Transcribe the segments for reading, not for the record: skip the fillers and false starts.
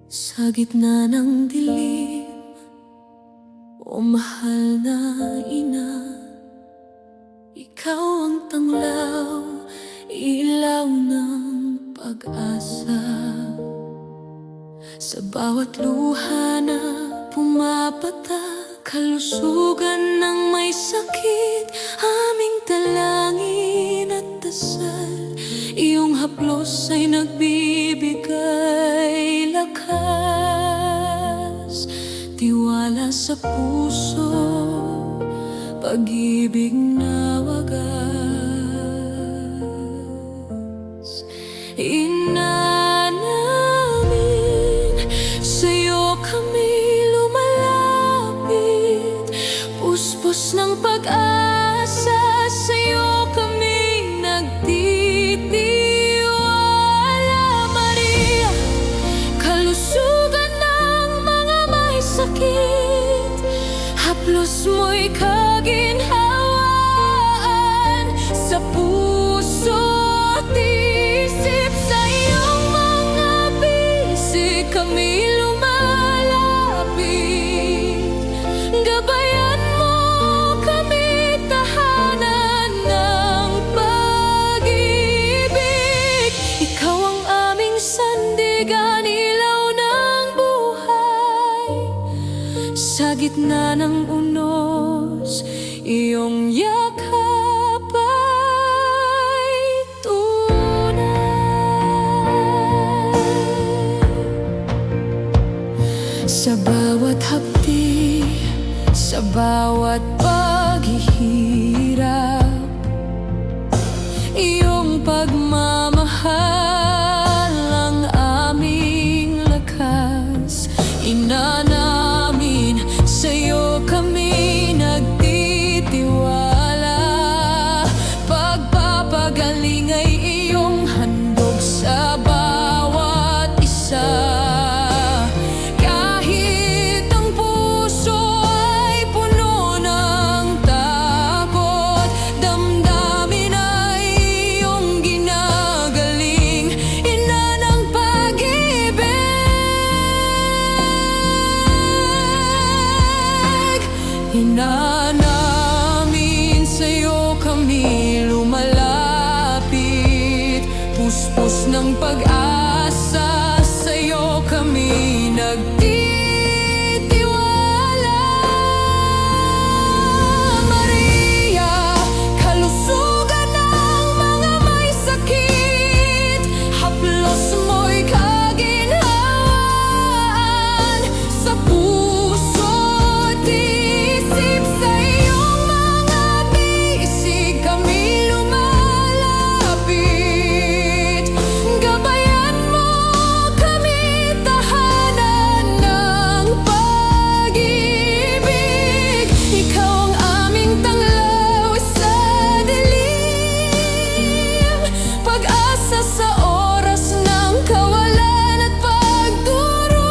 Sa gitna ng dilim, o mahal na ina, ikaw ang tanglaw, ilaw ng pag-asa. Sa bawat luha na pumapatak, kalusugan ng may sakit, aming dalangin at dasal. Iyong haplos ay nagbibigay lakas, tiwala sa puso, pag-ibig na wagas. Ina namin, sa'yo kami lumalapit, puspos ng pag-asa, sa'yo kami nagtitiwala. Maria, kalusugan ng mga may sakit, haplos mo'y kaginhawaan sa puso at isip. Sa iyong mga bisig kami lumalapit, gabayan mo kami, tahanan ng pag-ibig. Ikaw ang aming sandigan, ilaw ng buhay. Sa gitna ng unos, iyong yakap ay tunay. Sa bawat hapdi, sa bawat paghihirap, iyong pagmamahal ang aming lakas. Ina namin, sa'yo kami nagtitiwala, pagpapagaling ay iyong handog sa bawat isa. Kahit ang puso ay puno ng takot, damdamin ay iyong ginagaling, ina ng pag-ibig. Ina namin, sa'yo kami lumalapit, puspos ng pag-asa, sa'yo kami nagtitiwala. Maria, kalusugan ng mga may sakit, haplos mo'y kaginhawaan sa puso at isip. Sa iyong mga bisig kami lumalapit, gabayan mo kami, tahanan ng pag-ibig. Ikaw ang aming tanglaw sa dilim, pag-asa sa oras ng kawalan at pagdurusa.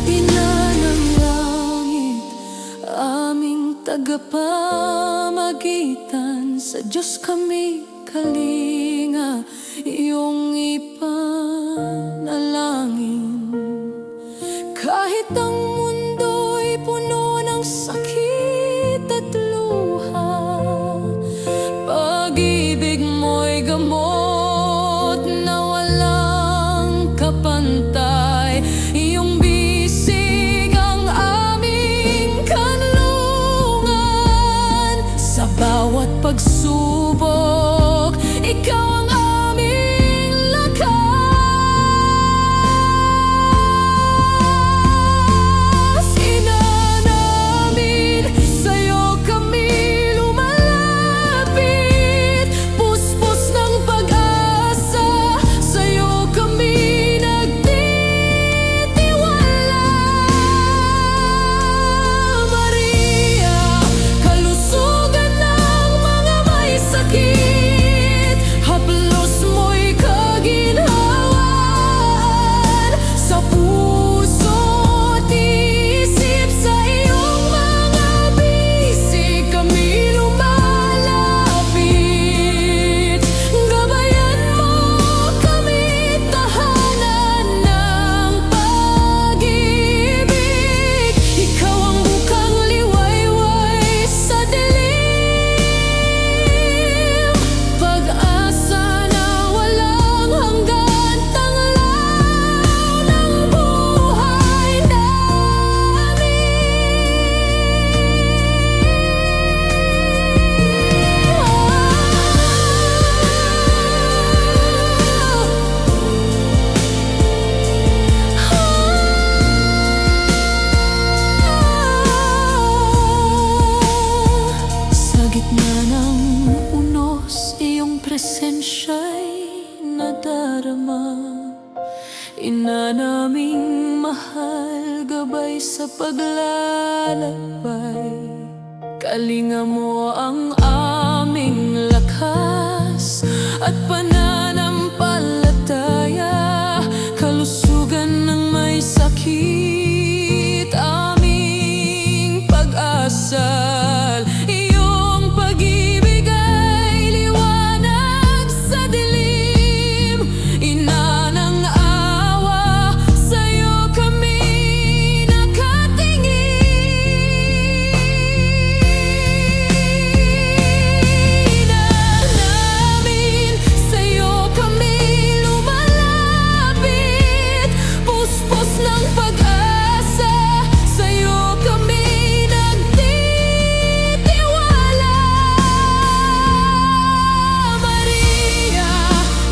Ina ng langit, aming tagapamagitan, sa Diyos kami kalinga, iyong ipanalangin. Kahit ang mundo'y puno ng sakit at luha, pag-ibig mo'y gamot na walang kapantay. Iyong bisig ang aming kanlungan, sa bawat pagsubok, ikaw ang aming lakas. Ina namin, sa'yo kami nagtitiwala, pagpapagaling ay iyong handog sa bawat isa. Kahit ang puso ay puno ng takot, damdamin ay iyong ginagaling, ina ng pag-ibig. Ikaw ang aming sandigan, ilaw ng buhay. Sa gitna ng unos, iyong yakap ay tunay. Sa bawat hapdi, sa bawat paghihirap, iyong pagmamahal ang aming lakas. Ina namin, sa'yo kami nagtitiwala, pagpapagaling ay iyong handog sa bawat isa. Kahit ang puso ay puno ng sakit at luha, pag-ibig mo'y gamot na walang kapantay. Iyong bisig ang aming kanlungan, sa bawat pagsubok, ikaw ang aming lakas. presensya'y nadarama. Ina naming mahal, gabay sa paglalakbay. Kalinga mo ang aming lakas at pananampalataya. Kalusugan ng may sakit, aming pag-asal. Iyong pag-ibig ay liwanag sa dilim. Ina ng awa, sa'yo kami nakatingin. Ina namin, sa'yo kami lumalapit. Puspos ng pag-asa, sa'yo kami nagtitiwala. Maria,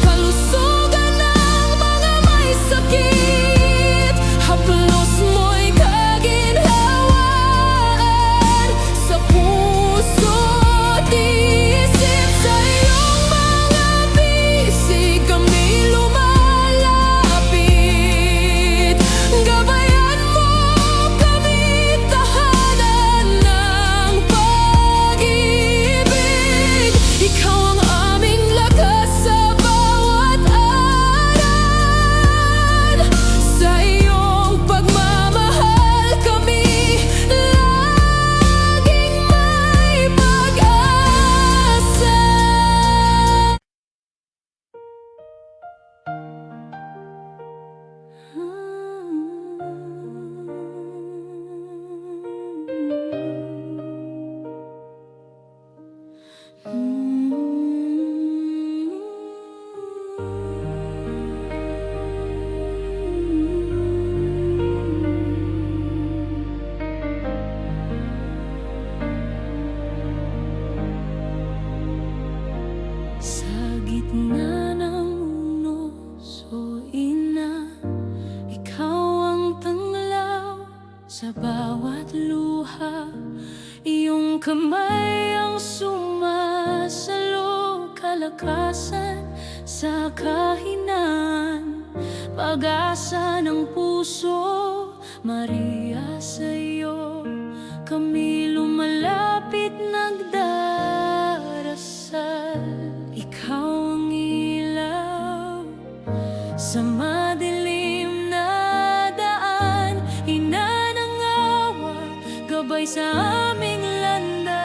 kalusugan ng mga may sakit. Haplos mo'y kaginhawaan sa puso't isip. Sa iyong mga bisig kami lumalapit. Gabayan mo kami, tahanan ng pag-ibig. Ikaw ang aming lakas sa bawat aral. Sa iyong pagmamahal kami laging may pag-asa. Sa gitna ng unos, o ina, ikaw ang tanglaw sa bawat luha. Iyong kamay ang sumasalo, kalakasan sa kahinaan, pag-asa ng puso. Maria, sa'yo kami lumalapit, nagdarasal. Ikaw ang ilaw sa madilim na daan. Ina ng awa, gabay sa aming landas.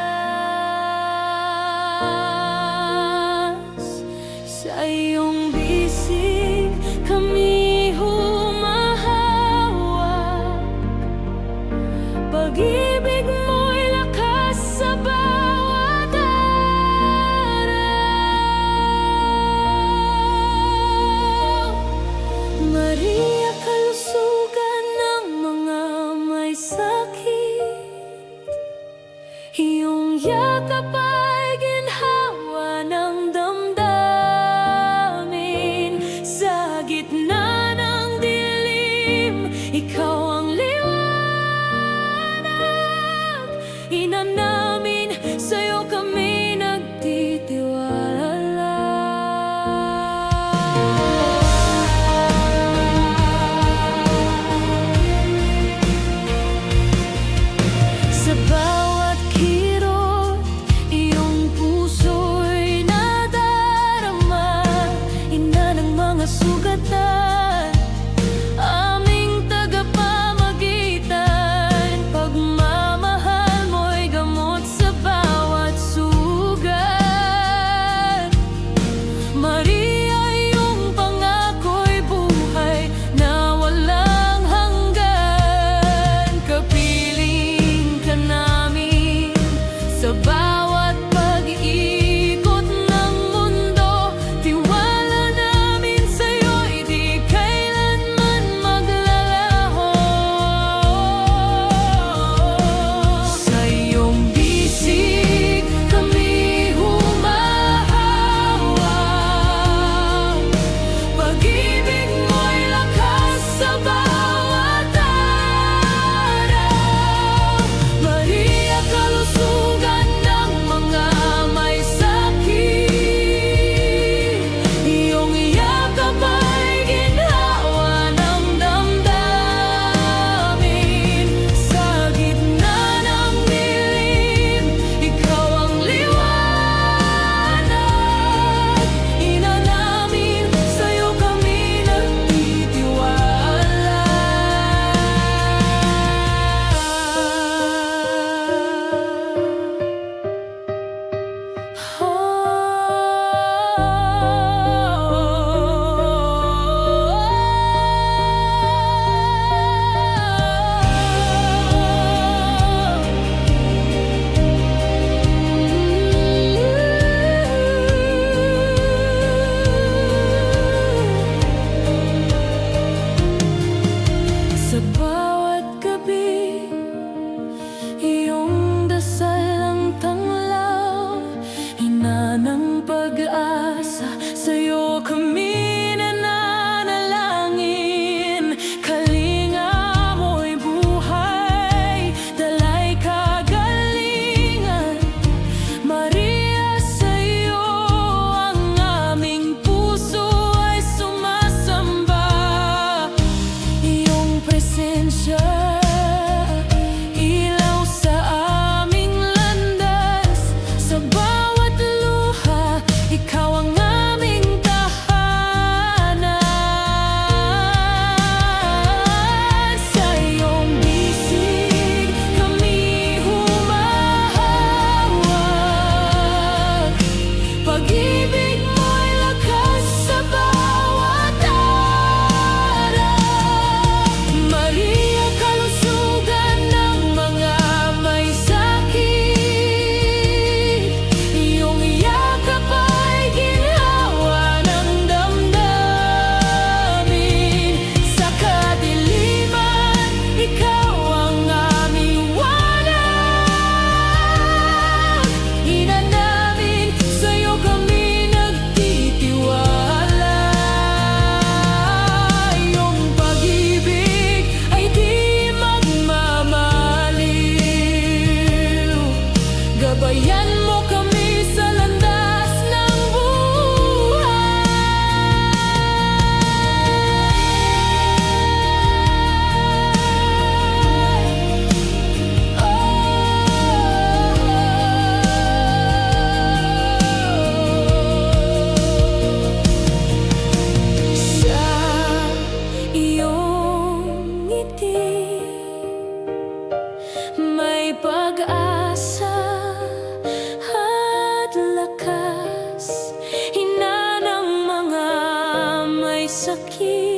Sa iyong bisig kami humahawak. Pag-ibig mo'y lakas sa bawat araw. Maria, kalusugan ng mga may sakit. Iyong yakap ay ginhawa ng damdamin. sakit.